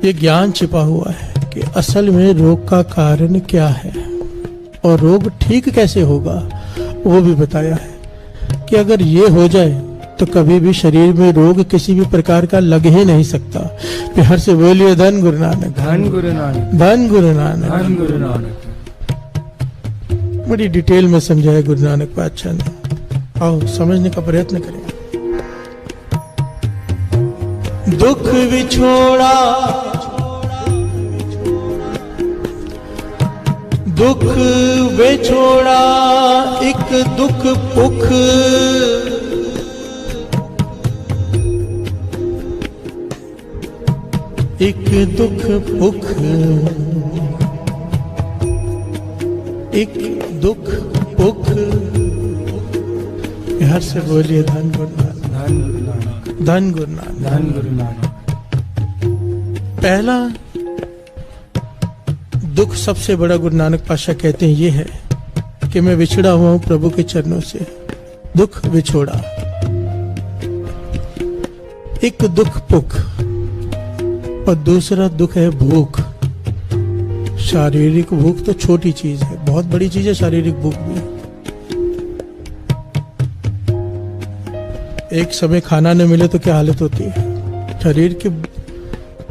ये ज्ञान छिपा हुआ है कि असल में रोग का कारण क्या है और रोग ठीक कैसे होगा, वो भी बताया है कि अगर ये हो जाए तो कभी भी शरीर में रोग किसी भी प्रकार का लग ही नहीं सकता। बिहार से बोलिए धन गुरु नानक, धन गुरु नानक, धन गुरु नानक, धन गुरु नानक। बड़ी डिटेल में समझाया गुरु नानक पातशाह ने। आओ समझने का प्रयत्न करें। दुख विछोड़ा, दुख विछोड़ा एक दुख पुख, एक दुख पुख, एक दुख पुख। बिहार से बोलिए धन गुरु नानक, धन गुरु नानक, धन गुरु नानक, धन गुरु नानक। पहला दुख सबसे बड़ा गुरु नानक पातशाह कहते हैं ये है कि मैं विछड़ा हुआ हूं प्रभु के चरणों से। दुख विछोड़ा, एक दुख पुख और दूसरा दुख है भूख। शारीरिक भूख तो छोटी चीज है, बहुत बड़ी चीज है शारीरिक भूख भी। एक समय खाना न मिले तो क्या हालत होती है शरीर की।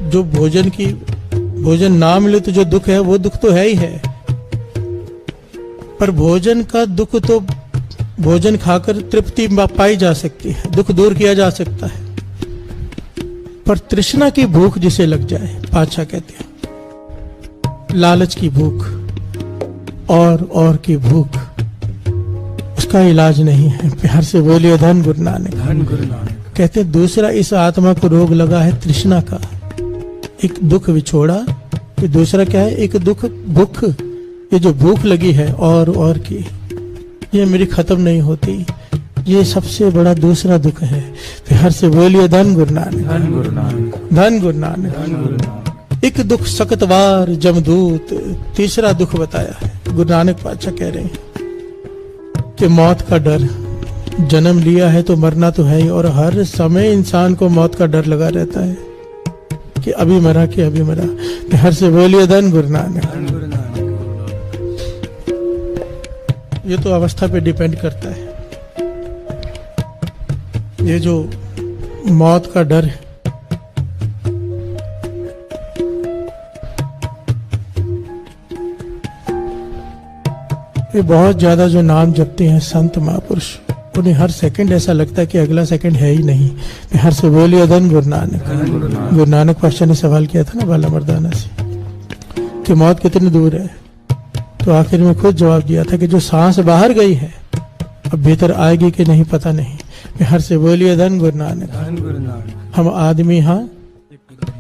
जो भोजन ना मिले तो जो दुख है वो दुख तो है ही है, पर भोजन का दुख तो भोजन खाकर तृप्ति पाई जा सकती है, दुख दूर किया जा सकता है। पर तृष्णा की भूख जिसे लग जाए, पातशाह कहते हैं लालच की भूख और की भूख, उसका इलाज नहीं है। प्यार से बोलिए धन गुरु नानक, धन गुरु नानक। कहते दूसरा इस आत्मा को रोग लगा है तृष्णा का। एक दुख विछोड़ा, ये दूसरा क्या है, एक दुख भूख। ये जो भूख लगी है और की, ये मेरी खत्म नहीं होती, ये सबसे बड़ा दूसरा दुख है। प्यार से बोलिए धन गुरु नानक, धन गुरु नानक, धन गुरु नानक, धन गुरु नानक। एक दुख सकतवार जमदूत, तीसरा दुख बताया है। गुरु नानक पातशाह कह रहे हैं कि मौत का डर, जन्म लिया है तो मरना तो है ही, और हर समय इंसान को मौत का डर लगा रहता है कि अभी मरा कि अभी मरा। प्यार से बोलिए धन गुरु नानक, धन गुरु नानक। ये तो अवस्था पे डिपेंड करता है। ये जो मौत का डर है, ये बहुत ज्यादा जो नाम जपते हैं संत महापुरुष, उन्हें हर सेकंड ऐसा लगता है कि अगला सेकंड है ही नहीं। हर से बोलिए धन गुरु नानक। गुरु नानक पातशाह ने सवाल किया था ना बाला मर्दाना से कि मौत कितनी दूर है, तो आखिर में खुद जवाब दिया था कि जो सांस बाहर गई है अब भीतर आएगी कि नहीं पता नहीं। हर से बोलिए धन गुरु नानक, धन गुरु नानक। हम आदमी हाँ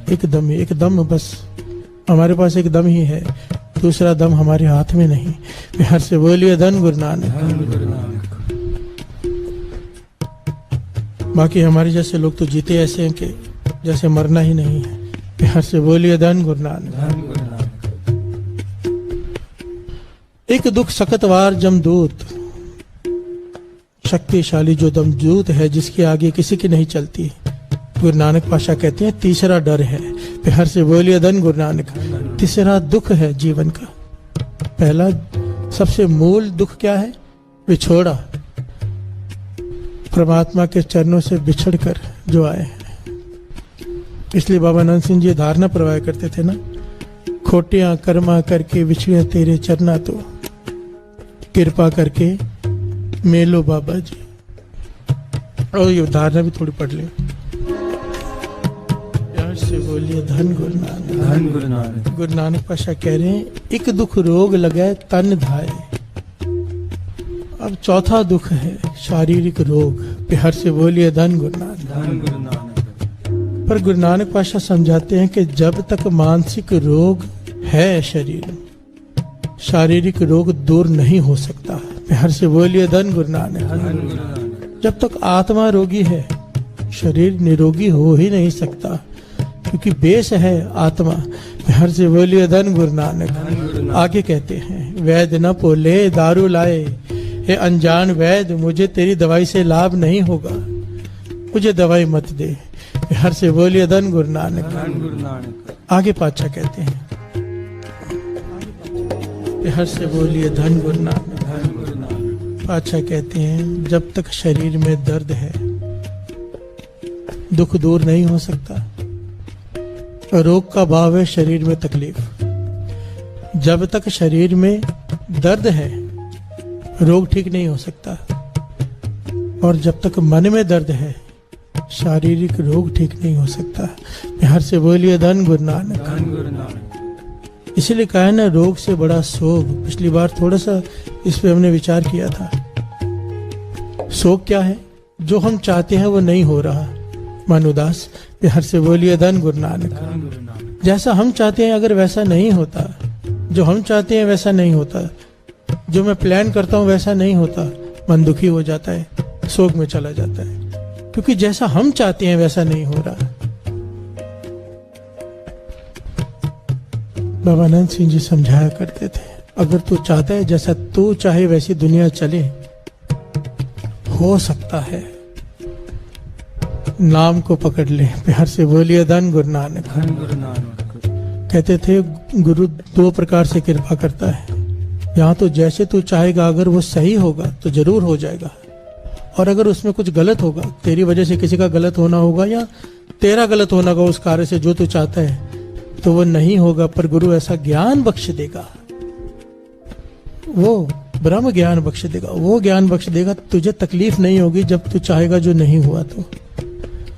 एक दम बस हमारे पास एक दम ही है, दूसरा दम हमारे हाथ में नहीं। बिहार से बोलिए धन गुरु नानक, धन गुरु नानक। बाकी हमारे जैसे लोग तो जीते ऐसे हैं कि जैसे मरना ही नहीं है। बिहार से बोलिए धन गुरु नानक, धन गुरु नानक। एक दुख सकतवार जमदूत, शक्तिशाली जो दमदूत है जिसके आगे किसी की नहीं चलती। गुरु नानक पातशाह कहते हैं तीसरा डर है। बिहार से बोलिए धन गुरु नानक। तीसरा दुख है जीवन का। पहला सबसे मूल दुख क्या है, विछोड़ा, परमात्मा के चरणों से बिछड़कर जो आए हैं। इसलिए बाबा नंद सिंह जी धारणा प्रवाह करते थे ना, खोटियां कर्मा करके विछड़े तेरे चरना, तो कृपा करके मेलो बाबा जी। और ये धारणा भी थोड़ी पढ़ ले। प्यार से बोलिए धन गुरु नानक, धन गुरु नानक। गुरु नानक पातशाह कह रहे हैं एक दुख रोग लगे तन धाए। अब चौथा दुख है शारीरिक रोग। प्यार से बोलिए धन गुरु नानक, धन गुरु नानक। पर गुरु नानक पातशाह समझाते हैं कि जब तक मानसिक रोग है शरीर में, शारीरिक रोग दूर नहीं हो सकता। प्यार से बोलिए धन गुरु नानक, धन गुरु नानक। जब तक आत्मा रोगी है शरीर निरोगी हो ही नहीं सकता, क्योंकि बेस है आत्मा। प्यार से बोलिए धन गुरु नानक। आगे कहते हैं वैद्य न पोले दारू लाए, हे अनजान वैद्य मुझे तेरी दवाई से लाभ नहीं होगा, मुझे दवाई मत दे। प्यार से बोलिए धन गुरु नानक। धन गुरु नानक। आगे पातशाह कहते हैं, हर से बोलिए धन गुरु नानक। धन गुरु नानक। पातशाह कहते हैं जब तक शरीर में दर्द है दुख दूर नहीं हो सकता। रोग का भाव है शरीर में तकलीफ। जब तक शरीर में दर्द है रोग ठीक नहीं हो सकता, और जब तक मन में दर्द है शारीरिक रोग ठीक नहीं हो सकता। हर से बोलिए धन गुरु नानक। धन गुरु नानक। इसलिए कहा है ना, रोग से बड़ा शोक। पिछली बार थोड़ा सा इस पे हमने विचार किया था। शोक क्या है? जो हम चाहते हैं वो नहीं हो रहा, मन उदास। हर से बोलिए धन गुरु नानक। धन गुरु नानक। जैसा हम चाहते हैं अगर वैसा नहीं होता, जो हम चाहते हैं वैसा नहीं होता, जो मैं प्लान करता हूं वैसा नहीं होता, मन दुखी हो जाता है, शोक में चला जाता है, क्योंकि जैसा हम चाहते हैं वैसा नहीं हो रहा। बाबा आनंद सिंह जी समझाया करते थे, अगर तू चाहता है जैसा तू चाहे वैसी दुनिया चले, हो सकता है। नाम को पकड़ ले। प्यार से बोलिए धन गुरु नानक। धन गुरु नानक। कहते थे गुरु दो प्रकार से कृपा करता है। यहाँ तो जैसे तू चाहेगा, अगर वो सही होगा तो जरूर हो जाएगा, और अगर उसमें कुछ गलत होगा, तेरी वजह से किसी का गलत होना होगा या तेरा गलत होना होगा उस कार्य से जो तू चाहता है, तो वो नहीं होगा। पर गुरु ऐसा ज्ञान बख्श देगा, वो ब्रह्म ज्ञान बख्श देगा, वो ज्ञान बख्श देगा। तुझे तकलीफ नहीं होगी जब तू चाहेगा जो नहीं हुआ, तो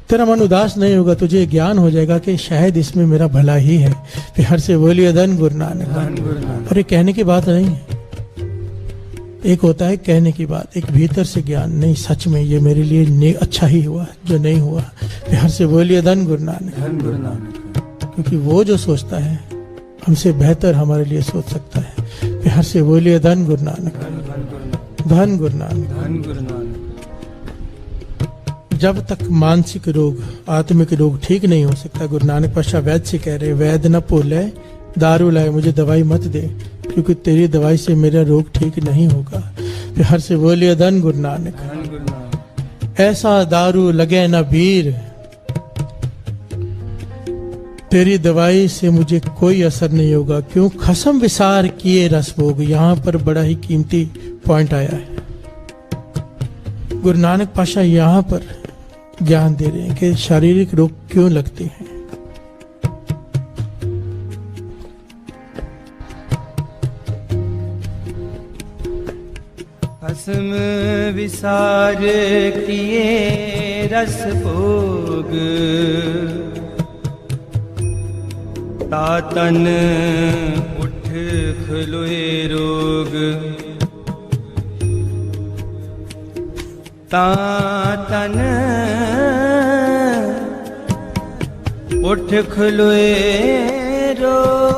तेरा मन उदास नहीं होगा, तुझे ज्ञान हो जाएगा कि शायद इसमें मेरा भला ही है। फिर हर से बोलिए धन गुरु नानक। धन गुरु नानक। और ये कहने की बात नहीं है, एक होता है कहने की बात, एक भीतर से ज्ञान, नहीं सच में ये मेरे लिए अच्छा ही हुआ जो नहीं हुआ। फिर हर से बोलिए धन गुरु नानक। धन गुरु नानक। क्योंकि वो जो सोचता है हमसे बेहतर हमारे लिए सोच सकता है। फिर हर से बोलिए धन गुरु नानक। धन गुरु नानक। धन गुरु नानक। जब तक मानसिक रोग, आत्मिक रोग ठीक नहीं हो सकता, गुरु नानक पातशाह वैद्य से कह रहे, वैद्य न भूले दारू लाए, मुझे दवाई मत दे, क्योंकि तेरी दवाई से मेरा रोग ठीक नहीं होगा। फिर हर से बोलिए धन गुरु नानक। धन गुरु नानक। ऐसा दारू लगे न वीर, तेरी दवाई से मुझे कोई असर नहीं होगा। क्यों? खसम विसार किए रस भोग। यहाँ पर बड़ा ही कीमती पॉइंट आया है। गुरु नानक पातशाह यहाँ पर ज्ञान दे रहे हैं कि शारीरिक रोग क्यों लगते हैं। खसम विसार किए रस भोग, तातन उठ खलोए रोग। तातन उठ खलोए रोग।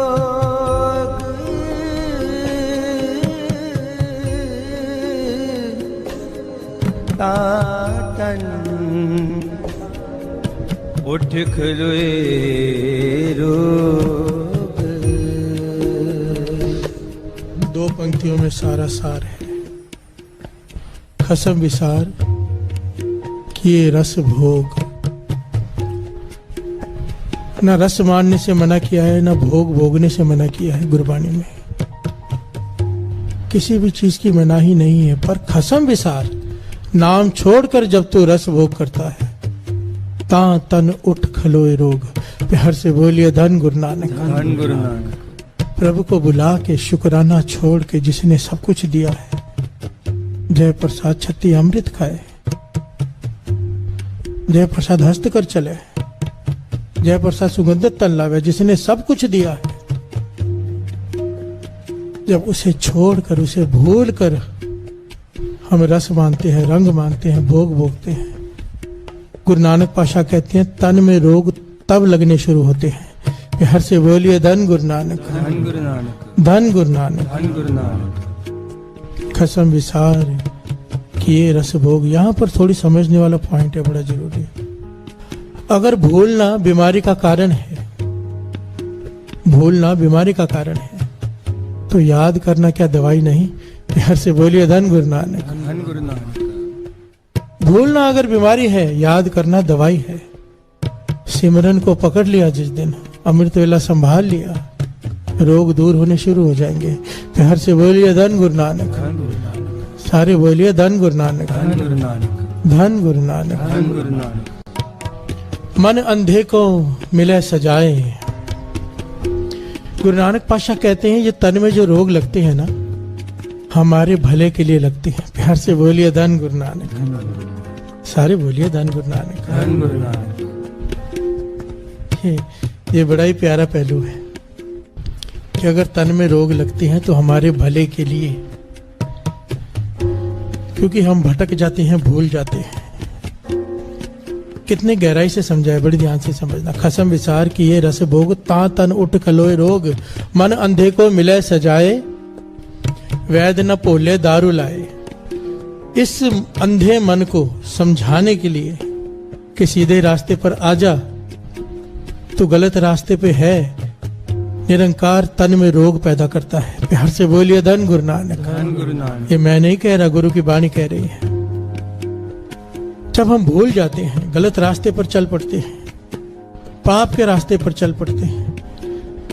तातन उठ खलोए रोग। दो पंक्तियों में सारा सार है। खसम विसार किए रस भोग। ना रस मानने से मना किया है, ना भोग भोगने से मना किया है। गुरबाणी में किसी भी चीज की मनाही नहीं है, पर खसम विसार, नाम छोड़कर जब तू रस भोग करता है, ता तन उठ खलोए रोग। प्यार से बोलिए धन गुरु नानक। धन गुरु नानक। प्रभु को बुला के शुक्राना छोड़ के, जिसने सब कुछ दिया है, जय प्रसाद छत्ती अमृत खाए, जय प्रसाद हस्त कर चले, जय प्रसाद सुगंधित तन लावे, जिसने सब कुछ दिया है। जब उसे छोड़कर, उसे भूल कर हम रस मानते हैं, रंग मानते हैं, भोग भोगते हैं। गुरु नानक पातशाह कहते हैं तन में रोग तब लगने शुरू होते हैं। हर से बोलिए धन गुरु नानक। धन गुरु नानक। धन गुरु नानक। धन गुरु नानक। खसम विसार किए रस भोग। यहाँ पर थोड़ी समझने वाला पॉइंट है, बड़ा जरूरी है। अगर भूलना बीमारी का कारण है, भूलना बीमारी का कारण है, तो याद करना क्या दवाई नहीं? हर से बोलिए धन गुरु नानक। धन गुरु नानक। भूलना अगर बीमारी है, याद करना दवाई है। सिमरन को पकड़ लिया जिस दिन, अमृत वेला संभाल लिया, रोग दूर होने शुरू हो जाएंगे। प्यार से बोलिए धन गुरु नानक, धन गुरु नानक, सारे बोलिए धन गुरु नानक, धन गुरु नानक, धन गुरु नानक। धन गुरु नानक। मन अंधे को मिले सजाए। गुरु नानक पातशाह कहते हैं ये तन में जो रोग लगते हैं ना, हमारे भले के लिए लगते हैं। प्यार से बोलिए धन गुरु नानक, सारे बोलिए धन गुरु नानक, धन गुरु नानक। ये बड़ा ही प्यारा पहलू है कि अगर तन में रोग लगते हैं तो हमारे भले के लिए, क्योंकि हम भटक जाते हैं, भूल जाते हैं। कितने गहराई से समझाए, बड़ी ध्यान से समझना। खसम विचार किए रस भोग, ता तन उठ खलोए रोग। मन अंधे को मिले सजाए, वैद्य न पोले दारू लाए। इस अंधे मन को समझाने के लिए कि सीधे रास्ते पर आ जा, तो गलत रास्ते पे है। निरंकार तन में रोग पैदा करता है। प्यार से बोलिए धन गुरु नानक, धन गुरु नानक। ये मैं नहीं कह रहा, गुरु की वाणी कह रही है। जब हम भूल जाते हैं, गलत रास्ते पर चल पड़ते हैं, पाप के रास्ते पर चल पड़ते हैं,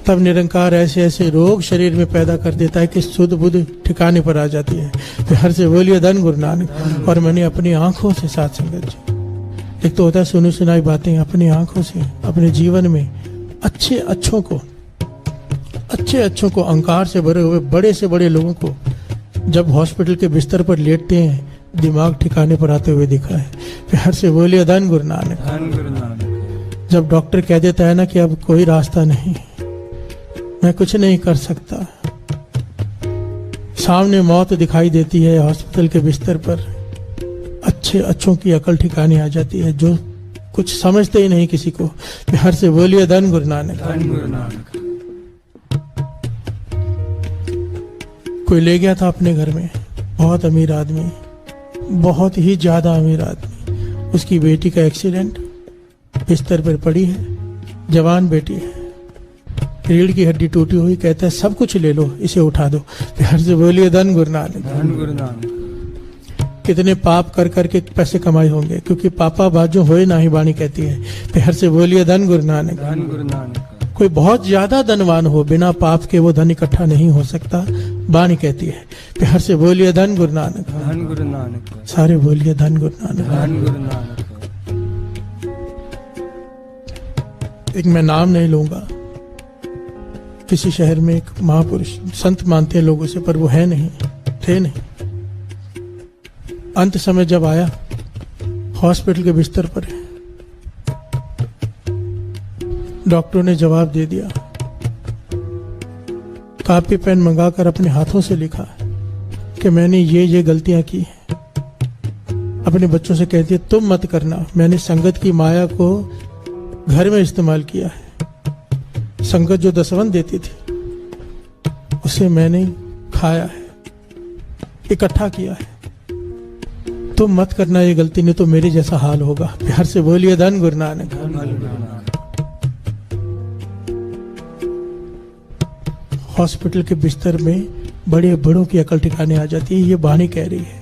तब निरंकार ऐसे ऐसे रोग शरीर में पैदा कर देता है कि सुध बुध ठिकाने पर आ जाती है। प्यार से बोलिए धन गुरु नानक। और मैंने अपनी आंखों से साथ संगत जी, एक तो होता है सुनी सुनाई बातें, अपनी आंखों से अपने जीवन में अच्छे अच्छों को अहंकार से भरे हुए बड़े से बड़े लोगों को जब हॉस्पिटल के बिस्तर पर लेटते हैं, दिमाग ठिकाने पर आते हुए दिखा है। प्यार से बोलिए धन गुरु नानक, धन गुरु नानक। जब डॉक्टर कह देता है ना कि अब कोई रास्ता नहीं, मैं कुछ नहीं कर सकता, सामने मौत दिखाई देती है हॉस्पिटल के बिस्तर पर, अच्छों की अकल ठिकाने आ जाती है, जो कुछ समझते ही नहीं किसी को। प्यार से बोलिए धन गुरु नानक, धन गुरु नानक। कोई ले गया था अपने घर में, बहुत अमीर आदमी, बहुत ही ज्यादा अमीर आदमी। उसकी बेटी का एक्सीडेंट, बिस्तर पर पड़ी है, जवान बेटी है, रीढ़ की हड्डी टूटी हुई। कहता है सब कुछ ले लो, इसे उठा दो। प्यार से बोलिए धन गुरु नानक, धन गुरु नानक। कितने पाप कर करके पैसे कमाए होंगे, क्योंकि पापा बाजो होए ना ही वाणी कहती है। प्यार से बोलिए धन गुरु नानक, धन गुरु नानक। कोई बहुत ज्यादा धनवान हो, बिना पाप के वो धन इकट्ठा नहीं हो सकता, वाणी कहती है। प्यार से बोलिए धन गुरु नानक, धन गुरु नानक। सारे बोलिए धन गुरु नानक। धन गुरु नानक। एक मैं नाम नहीं लूंगा, किसी शहर में एक महापुरुष, संत मानते हैं लोगों से, पर वो है नहीं, थे नहीं। अंत समय जब आया, हॉस्पिटल के बिस्तर पर है, डॉक्टरों ने जवाब दे दिया, कॉपी पेन मंगाकर अपने हाथों से लिखा कि मैंने ये गलतियां की हैं। अपने बच्चों से कहती है तुम मत करना, मैंने संगत की माया को घर में इस्तेमाल किया है। संगत जो दसवंत देती थी उसे मैंने खाया है, इकट्ठा किया है। तुम मत करना ये गलती, नहीं तो मेरे जैसा हाल होगा। प्यार से बोलिए धन गुरु नानक, धन गुरु नानक। हॉस्पिटल के बिस्तर में बड़े बड़ों की अकल ठिकाने आ जाती है। ये वाणी कह रही है,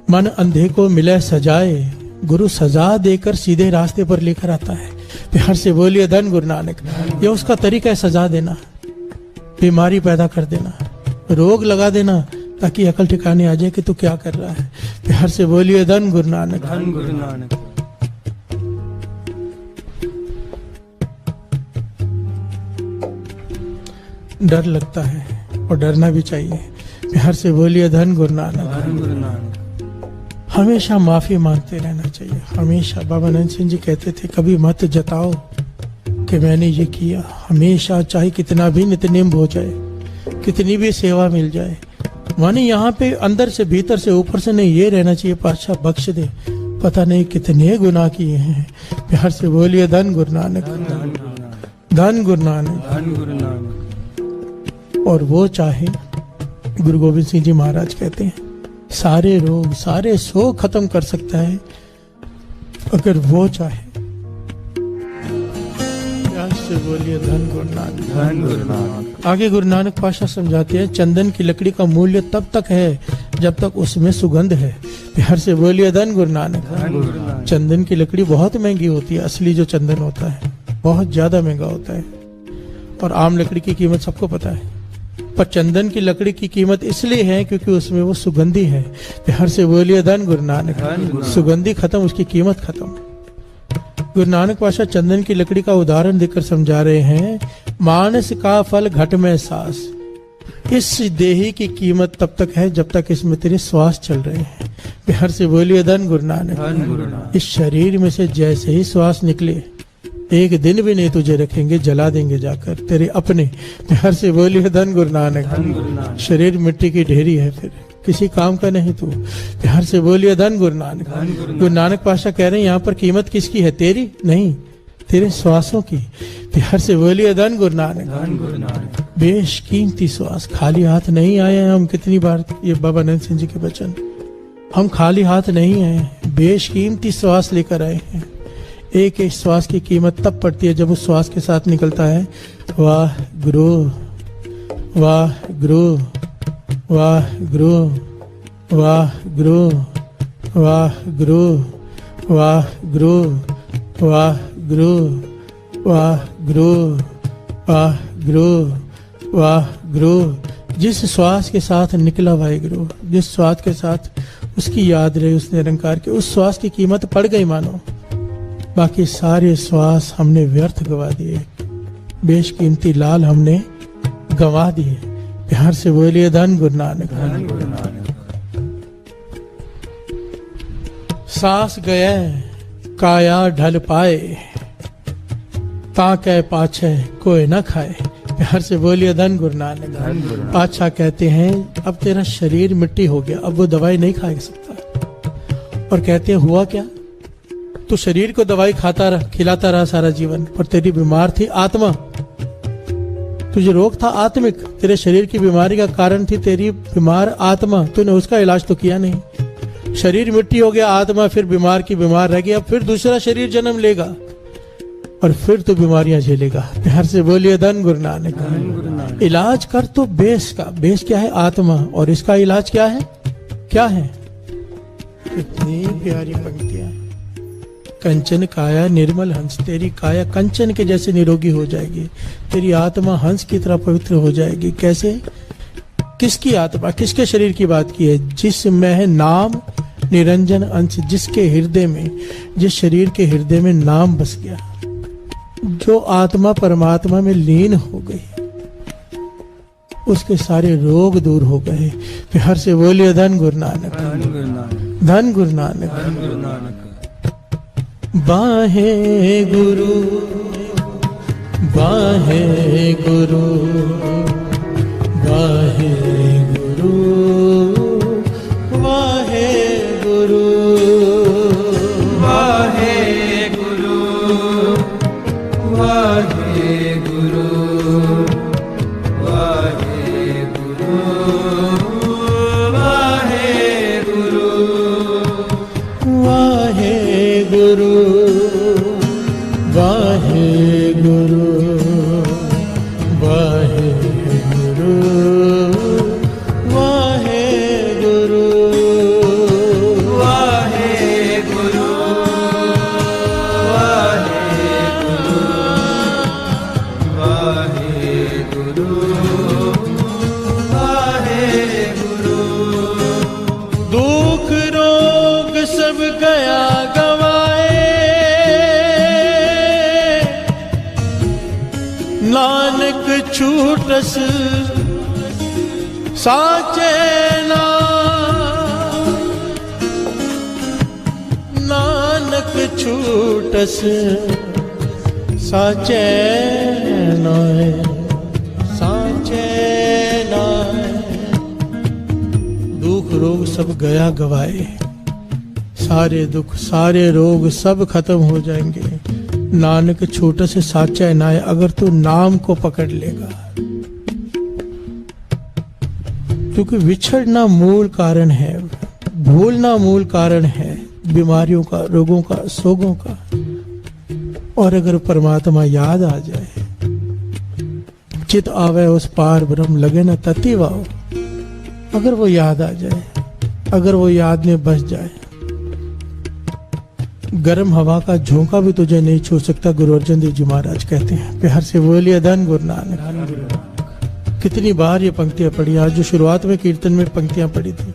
मन अंधे को मिले सजाए, गुरु सजा देकर सीधे रास्ते पर लेकर आता है। प्यार से बोलिए धन गुरु नानक। ये उसका तरीका है, सजा देना, बीमारी पैदा कर देना, रोग लगा देना, ताकि अकल ठिकाने आ जाए कि तू क्या कर रहा है। प्यार से बोलिए धन गुरु नानक, धन गुरु नानक। डर लगता है और डरना भी चाहिए। प्यार से बोलिए धन गुरु नानक, धन गुरु नानक। हमेशा माफी मांगते रहना चाहिए, हमेशा। बाबा नंद सिंह जी कहते थे कभी मत जताओ कि मैंने ये किया। हमेशा, चाहे कितना भी नित्यनेम हो जाए, कितनी भी सेवा मिल जाए, माने यहाँ पे अंदर से, भीतर से, ऊपर से नहीं, ये रहना चाहिए पातशाह बख्श दे, पता नहीं कितने गुनाह किए हैं। प्यार से बोलिए धन गुरु नानक, धन गुरु नानक, धन गुरु नानक। और वो चाहे, गुरु गोविंद सिंह जी महाराज कहते हैं सारे रोग, सारे शोक खत्म कर सकता है अगर वो चाहे। प्यार से बोलिए धन गुरु नानक, धन गुरु नानक। आगे गुरु नानक पातशाह समझाते हैं चंदन की लकड़ी का मूल्य तब तक है जब तक उसमें सुगंध है। प्यार से बोलिए धन गुरु नानक, धन गुरु नानक। चंदन की लकड़ी बहुत महंगी होती है, असली जो चंदन होता है, बहुत ज्यादा महंगा होता है। और आम लकड़ी की कीमत सबको पता है, पर चंदन की लकड़ी की कीमत इसलिए है क्योंकि उसमें वो सुगंधी है। हर से बोलिए धन गुरु नानक, सुगंधी खत्म, उसकी कीमत खत्म। गुरु नानक पातशाह चंदन की लकड़ी का उदाहरण देकर समझा रहे हैं, मानस का फल घट में सांस। इस देही की कीमत तब तक है जब तक इसमें तेरे श्वास चल रहे हैं। बिहार से बोलिए धन गुरु नानक। इस शरीर में से जैसे ही श्वास निकले, एक दिन भी नहीं तुझे रखेंगे, जला देंगे जाकर तेरे अपने। बिहार से बोलिए धन गुरु नानक। शरीर मिट्टी की ढेरी है, फिर किसी काम का नहीं तू। बिहार से बोलिए धन गुरु नानक। गुरु नानक पातशाह कह रहे हैं यहाँ पर कीमत किसकी है? तेरी नहीं, तेरे श्वासों की। बिहार से बोलिए धन गुरु नानक। बेशकीमती श्वास, खाली हाथ नहीं आए हैं हम। कितनी बार ये बाबा नंद सिंह जी के वचन, हम खाली हाथ नहीं आए, बेशकीमती श्वास लेकर आए हैं। एक एक श्वास की कीमत तब पड़ती है जब उस श्वास के साथ निकलता है वाह गुरु, वाह गुरु, वाह गुरु, वाह गुरु, वाह गुरु, वाह गुरु, वाह गुरु, वाह गुरु, वाह गुरु, वाह गुरु। जिस श्वास के साथ निकला वाहिगुरु, जिस श्वास के साथ उसकी याद रही, उस निरंकार की, उस श्वास की कीमत पड़ गई मानो। बाकी सारे श्वास हमने व्यर्थ गवा दिए, बेशकीमती लाल हमने गवा दिए। बिहार से बोलिए धन गुरु नानक। सांस गए काया ढल पाए, ताके पाछे कोई न खाए। बिहार से बोलिए धन गुरु नानक। पातशाह कहते हैं अब तेरा शरीर मिट्टी हो गया, अब वो दवाई नहीं खा सकता। और कहते हैं हुआ क्या? तो शरीर को दवाई खाता रहा, खिलाता रहा सारा जीवन, पर तेरी बीमार थी आत्मा। तुझे रोग था आत्मिक, तेरे शरीर की बीमारी का कारण थी तेरी बीमार आत्मा। तूने उसका इलाज तो किया नहीं। शरीर मिट्टी हो गया, आत्मा फिर बीमार की बीमार रह गई। अब फिर दूसरा शरीर जन्म लेगा और फिर तो बीमारियां झेलेगा। बिहार से बोलिए धन गुरु नानक। इलाज कर तो बेस का, बेस क्या है? आत्मा। और इसका इलाज क्या है? क्या है? कितनी प्यारी पंक्तियां। कंचन काया निर्मल हंस, तेरी काया कंचन के जैसे निरोगी हो जाएगी, तेरी आत्मा हंस की तरह पवित्र हो जाएगी। कैसे? किसकी आत्मा, किसके शरीर की बात की है? जिसमें है नाम निरंजन अंश, जिसके हृदय में, जिस शरीर के हृदय में नाम बस गया, जो आत्मा परमात्मा में लीन हो गई, उसके सारे रोग दूर हो गए। फिर हर से बोलिए धन गुरु नानक, धन गुरु नानक। बाहे गुरु, बाहे गुरु, बाहे गुरु, बाहे गुरु, बाहे गुरु, बाहे गुरु, बाहे गुरु, बाहे गुरु, बाहे गुरु, बाहे गुरु, बाहे गुरु, बाहे गुरु, बाहे गुरु, बाहे गुरु, बाहे गुरु। दुख रोग सब गया गवाए, नानक छूटस साचे नाम, नानक छूटस साचे नाम, साचे नाम। दुख रोग सब गया गवाए, सारे दुख सारे रोग सब खत्म हो जाएंगे। नानक छोटे से साचा नाय, अगर तू नाम को पकड़ लेगा। क्योंकि विछड़ना मूल कारण है, भूलना मूल कारण है बीमारियों का, रोगों का, सोगों का। और अगर परमात्मा याद आ जाए, चित आवे उस पार ब्रह्म लगे न तति वाओ, अगर वो याद आ जाए, अगर वो याद में बस जाए, गर्म हवा का झोंका भी तुझे नहीं छू सकता, गुरु अर्जन देव जी महाराज कहते हैं। प्यार से बोलिए धन गुरु नानक। कितनी बार ये पंक्तियां पढ़ी, आज जो शुरुआत में कीर्तन में पंक्तियां पढ़ी थी।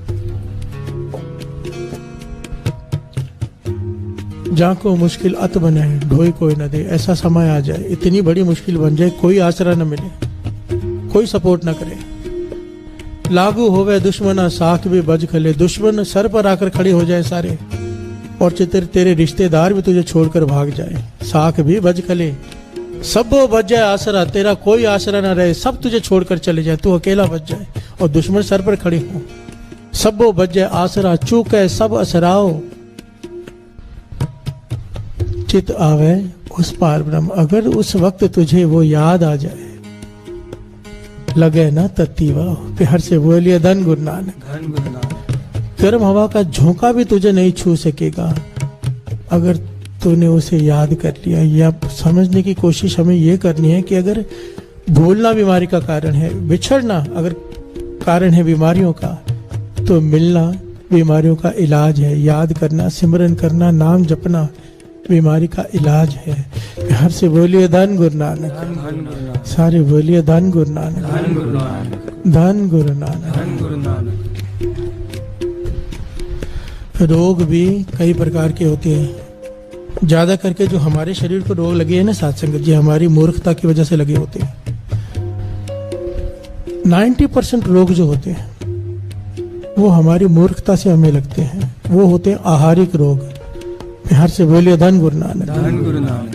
जहाँ को मुश्किल अत बने ढोई कोई न दे, ऐसा समय आ जाए, इतनी बड़ी मुश्किल बन जाए, कोई आसरा न मिले, कोई सपोर्ट न करे। लागू होवे दुश्मना साख भी बज खले, दुश्मन सर पर आकर खड़े हो जाए सारे, और चित्र तेरे रिश्तेदार भी तुझे छोड़कर भाग जाए। साख भी बज खले, सब वो बच जाए आसरा, तेरा कोई आसरा न रहे, सब तुझे छोड़कर चले जाए, तू अकेला बच जाए और दुश्मन सर पर खड़े हो। सब वो बच जाए आसरा, चूक है सब असराओ, चित आवे उस पार ब्रह्म। अगर उस वक्त तुझे वो याद आ जाए, लगे ना तत्तीवा। प्यार से बोलिए धन गुरु नानक। धन गुरु नानक। गर्म हवा का झोंका भी तुझे नहीं छू सकेगा अगर तूने उसे याद कर लिया। या समझने की कोशिश हमें ये करनी है कि अगर भूलना बीमारी का कारण है, बिछड़ना अगर कारण है बीमारियों का, तो मिलना बीमारियों का इलाज है। याद करना, सिमरन करना, नाम जपना बीमारी का इलाज है। हर से बोलिए धन गुरु नानक। धन गुरु नानक। सारे बोलिए धन गुरु नानक। धन गुरु नानक। धन गुरु नानक। धन गुरु नानक। रोग भी कई प्रकार के होते हैं। ज्यादा करके जो हमारे शरीर को रोग लगे हैं ना साथ संगत जी, हमारी मूर्खता की वजह से लगे होते हैं। 90% रोग जो होते हैं वो हमारी मूर्खता से हमें लगते हैं, वो होते हैं आहारिक रोग। बिहार से बोलिए धन गुरु नानक। धन गुरु नानक।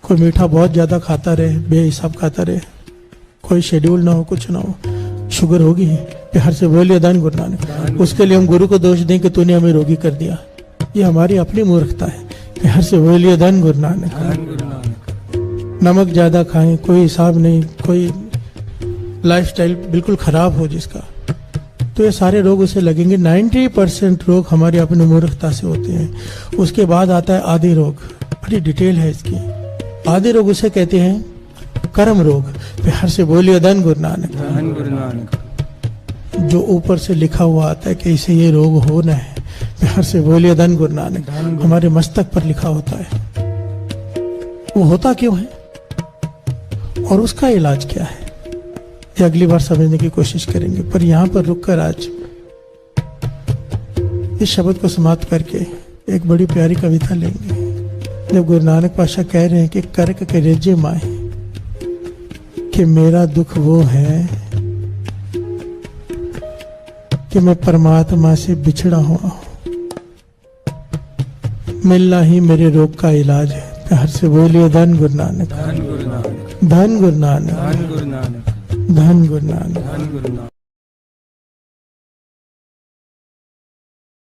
कोई मीठा बहुत ज्यादा खाता रहे, बेहिसाब खाता रहे, कोई शेड्यूल ना हो, कुछ ना हो, शुगर होगी। बिहार से बोलिए धन गुरु नानक। उसके लिए हम गुरु को दोष दें कि तूने हमें रोगी कर दिया, ये हमारी अपनी मूर्खता है। बिहार से बोलिए धन गुरु नानक। धन गुरु नानक। नमक ज्यादा खाएं, कोई हिसाब नहीं, कोई लाइफस्टाइल बिल्कुल खराब हो जिसका, तो ये सारे रोग उसे लगेंगे। 90% रोग हमारी अपनी मूर्खता से होते हैं। उसके बाद आता है आदि रोग, बड़ी डिटेल है इसकी। आदि रोग उसे कहते हैं कर्म रोग। प्यार से बोलिए धन गुरु नानक। धन गुरु नानक। जो ऊपर से लिखा हुआ आता है कि इसे ये रोग होना है। प्यार से बोलिए धन गुरु नानक। हमारे मस्तक पर लिखा होता है, वो होता क्यों है और उसका इलाज क्या है, ये अगली बार समझने की कोशिश करेंगे। पर यहाँ पर रुककर आज इस शब्द को समाप्त करके एक बड़ी प्यारी कविता लेंगे। जब गुरु नानक पातशाह कह रहे हैं कि कर्क के रेजे माए, कि मेरा दुख वो है कि मैं परमात्मा से बिछड़ा हुआ हूं, मिलना ही मेरे रोग का इलाज है। प्यार से बोलिए धन गुरु नानक। धन गुरु नानक। धन गुरु नानक। धन गुरु नानक। धन गुरु नानक। धन गुरु नानक।